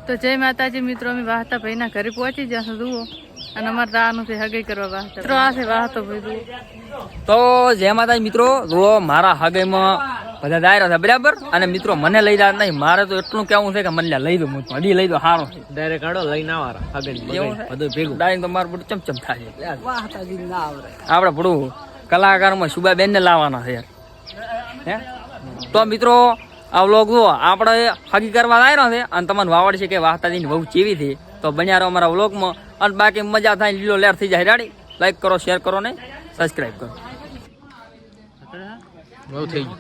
તો જય માતાજી મિત્રો, અમે વાહતા ભાઈના ઘરે પહોંચી જશું જુઓ. અને અમારે દાવાનું છે હગાઈ કરવા વાહતા મિત્રો. આ છે વાહતો ભાઈ જુઓ. તો જય માતાજી મિત્રો, જુઓ મારા હગાઈમાં બધા દાયરા છે બરાબર. અને મિત્રો મને લઈ જાય નહીં, મારે તો એટલું કેવું છે કે મને લઈ દો, હજી લઈ દો સારો ડાયરેક્ટ કાઢો લઈને આવરા હગાઈ બધું ભેગું ડાયરેક્ટ તો મારું બધું ચમચમ થાય. આપણે બધું કલાકારમાં શુભાબેન ને લાવવાના છે હે. તો મિત્રો આ વ્લોગ જુઓ, આપણે હગી કરવા આવ્યો છે અને તમને વાવડ છે કે વાહતાજીની બહુ ચેવી છે. તો બન્યા રહો અમારા વ્લોગમાં. અને બાકી મજા થાય, લીલો લેર થઈ જાય. રેડી, લાઈક કરો, શેર કરો ને સબસ્ક્રાઈબ કરો. બહુ થઈ ગયું.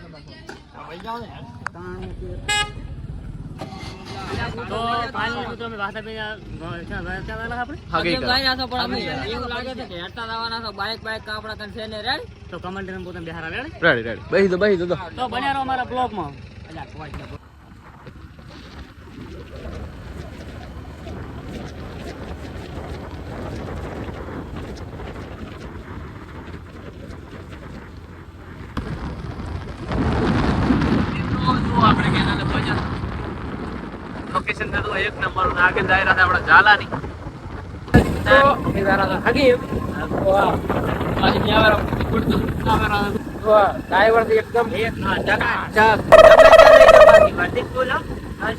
તો ફાઇનલી મિત્રો અમે વાહતા ભાઈ તો કમેન્ટ કરીને પોતાને બિહાર રેડી બહી દો તો બન્યા રહો અમારા બ્લોગમાં. લોકેશન તો એક નંબર આગળ દાયરા છે આપણા ઝાલાની. તો અમે દાયરા હગી ડ્રાઈવર એકદમ એક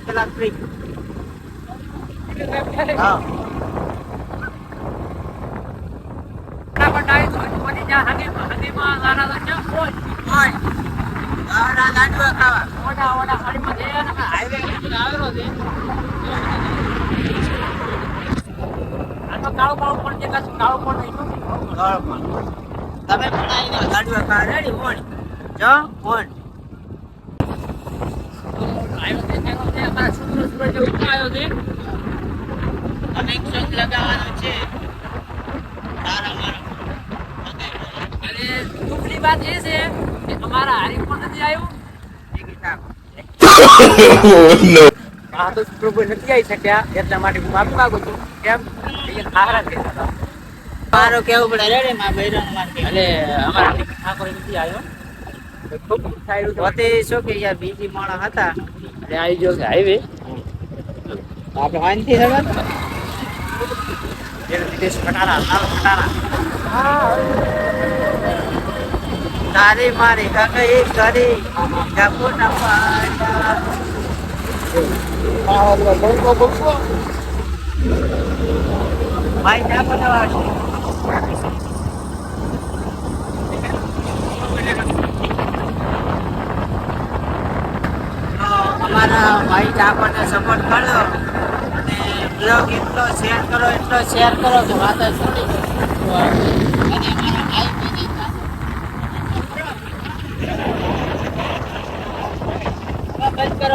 કલાક ફ્રી. હા તમે રેડી ફોન જો ફોન લગાવવાનો છે. દુઃખની વાત એ છે કે અમારા હારી પણ નથી આવ્યું. આ તો પ્રભુ નથી આવી શક્યા, એટલા માટે હું માફી માંગુ છું. કેમ મારો કેવું પડે રેડી માં બૈરાનો માર્કે એટલે અમારા ઠાકોર નથી આવ્યો. ખૂબ થાય પોતે શું કે યાર બીજી માણસ હતા એટલે આવી ગયો છે હાઈવે. આપણે વાંચી રહ્યા વિદેશ ફટારા લાલ ફટારા. તારી મારી હગઈ કરી જપો નપાડા ભાઈ જા બનાવા છે. અમારા ભાઈ આપણને સપોર્ટ કરો અને બ્લોગ એટલો શેર કરો કે વાત જ છૂટી જાય. અને અમારા ભાઈ બીજી બંધ કરો.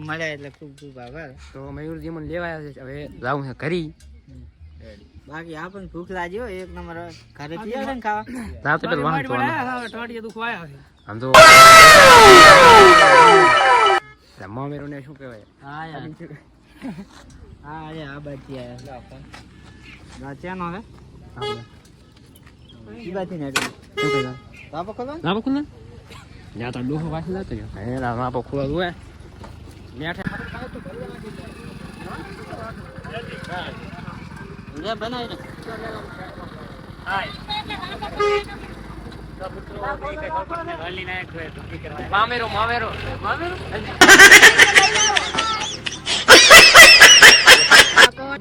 મળ્યા એટલે ખૂબ ખૂબ આભાર. તો મયુરજી મને લેવાયા છે, હવે જાઉં છે કરી. બાકી આપણને ભૂખ લાગી હોય એક નંબર ઘરે પીએ ને ખાવા. રાતે પેલા વાહન દુખવાયા આમ તો મામેરો ને શું કહેવાય? હા યાર હા અરે આ બાજુ આયા ગાચેનો હે ઈ બાજુ ને શું કહેવાય? બાપા ખોલો નાપો ખુલ્લા યા તો ડોહો વાસી લાતો હે નાપો ખુલ્લા જોએ મેઠે લે બનાવી ને મામેરો મામેરો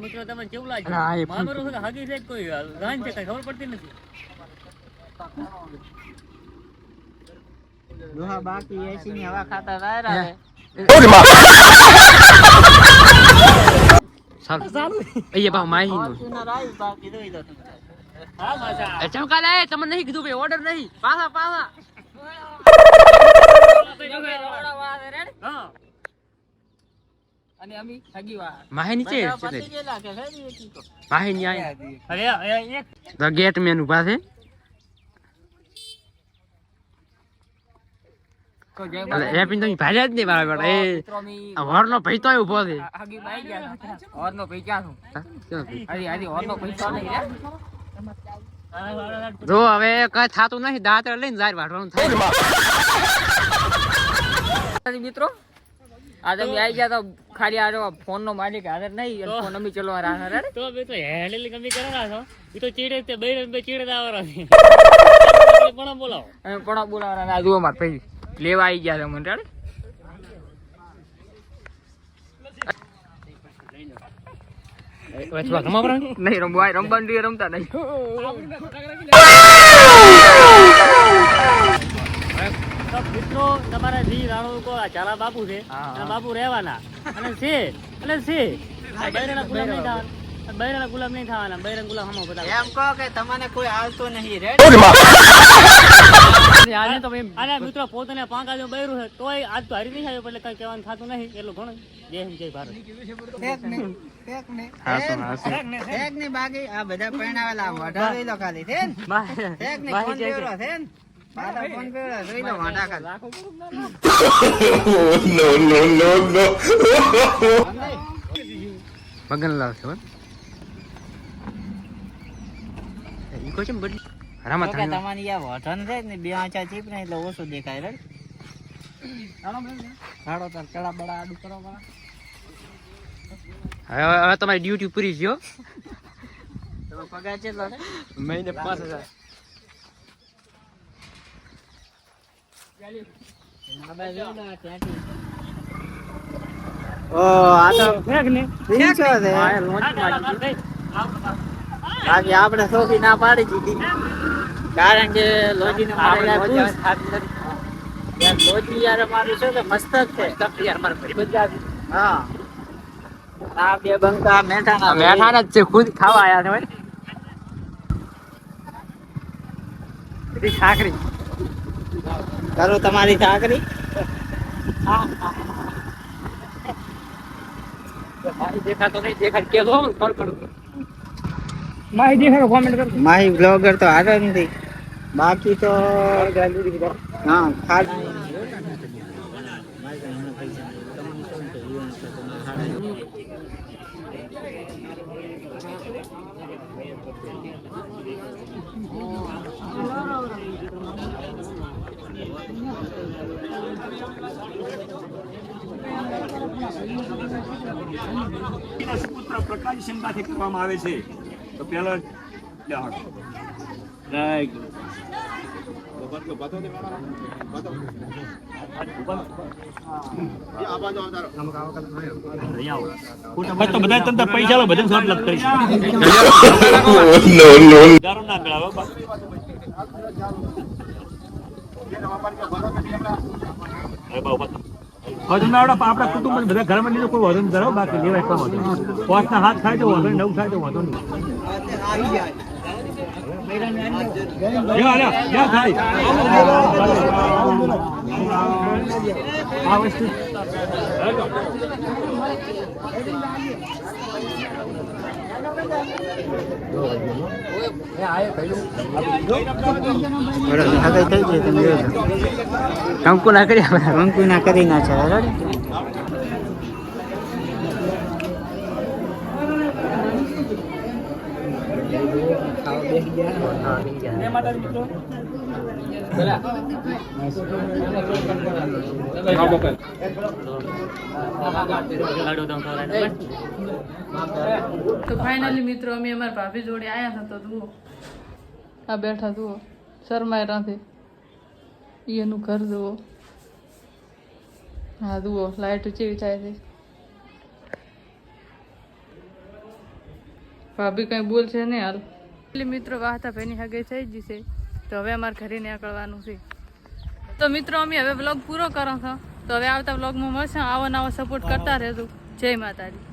મિત્રો તમને કેવું લાગે? હા એ મારો છે હગી છે કોઈ ગાન છે કઈ ખબર પડતી નથી. દોહા બાકી એસી ની હવા ખાતા રહ્યા રે. ચાલુ અહીંયા બા માહી નું બાકી દોઈ દો તમે. હા મજા ચમકા લે તમને નહીં કીધું ભાઈ ઓર્ડર નહીં પાછા પાછા હા અને અમી હગી વા માહે નીચે પતી ગયેલા કે કઈ હતી તો માહે ન્યાય અરે એક ધ ગેટ મેન ઉભા છે તો જય અલે એ પિન તમે ભાજ્યા જ નહીં મારા બેટા એ મિત્રો અમી આ વરનો ભઈ તોય ઊભો છે હગી બાઈ ગયા ઓરનો ભાઈ ક્યાં છું હા, ક્યાં ભઈ? હરી ઓરનો ભાઈ તો નહીં રે જો હવે કઈ થાતું નહીં દાંત લઈને જાર વાઢવાનું થાય મિત્રો આજે અમે આવી ગયા તો ખાલી આ ફોન નો માલિક હાજર નહીં અને ફોન અમી ચલવા રહ્યા રે તો બે તો હેન્ડલ કમી કરેલા છો એ તો ચીડે તે બે ચીડે આવરા છે પણ બોલાવો અમે પણ બોલાવવાના આ જુઓ માર ભાઈ લેવા આવી ગયા છે મને રે વચવા કમા નહીં રમવા રમવાનું રમતા નહીં તો મિત્રો તમારા જી રાણો કો આ ચાલા બાપુ છે હા. અને બાપુ રહેવાના અને છે આ બૈરાના ગુલામ નહીં થવાના બૈરાના ગુલામ નહીં થવાના બૈરાના ગુલામ હમો બધા એમ કહો કે તમને કોઈ આવતો નહીં રે આજે તો અને મિત્રો પોતાને પાંકા જો બૈરું છે તોય આજ તો હારી નહીં આવ્યો એટલે કઈ કહેવાનું થતું નહીં એટલું ઘણું જય હિન્દ જય ભારત એક ને બાકી આ બધા પરણાવેલા વાઢા જોઈ લો ખાલી છે ને? એક ને ફોન પેવડો છે ને? મારો ફોન પેવડો જોઈ લો વાઢા ખાલી મગન લાવશે હો ઈ કોઈ ચમ બડી રામા તો કે તમારી આ વઢન છે ને બે આંચા ચીપ ને એટલે ઓછું દેખાય રે હાડો તાર કળા બડા આડું કરો બડા હવે તમારી ડ્યુટી પૂરી છે હો તો પગાર કેટલો છે મહિને 5000 ઓ આ તો રીંછો છે બાકી આપણે સોફી ના પાડી દીધી કારણ કે લોજી ને મારે યાર લોજી યાર મારું છે કે મસ્તક છે યાર મારા ભાઈ બધા હા આ બે બંકા મેઠાના મેઠાના જ છે ખુદ ખાવા આયા છે ભાઈ ઈ સાકરી કરો તમારી ચાકરી મારી દેખાતો નહીં દેખાડ કે લો કોલ કરું માહી દેખાડો કોમેન્ટ કર માહી બ્લોગર તો હારે નથી બાકી તો હા ખાલી સુપુત્ર પ્રકાશ શંકાથી કરવામાં આવે છે તો પેલો તો બધા તંત્ર પૈસા લો બધા શોર્ટ લગ કરી દારૂ ના મેળાવો આપણા કુટુંબ બધા ઘરમાં લીધું કોઈ વધુ ધરાવો બાકી લેવાય કોઈ વધુ પોતના હાથ ખાય તો વધુ નવ થાય તો વધુ નહીં આ વસ્તુ કંકુ ના કરી કંકુ ના કરી ના છે તો ફાઇનલી મિત્રો અમે અમારા ભાભી જોડે આવ્યા હતા તો જુઓ આ બેઠા જુઓ શરમાય રાંધે એનું ઘર જુઓ હા જુઓ લાઈટ ચેવી થાય છે ભાભી કઈ બોલશે નહીં હાલ એટલે મિત્રો વાહતા ભાઈની હગાઈ થઈ જ છે તો હવે અમારે ઘરે નીકળવાનું છે તો મિત્રો અમે હવે વ્લોગ પૂરો કરો છો તો હવે આવતા વ્લોગમાં મળશે આવો નવો સપોર્ટ કરતા રહેજો જય માતાજી.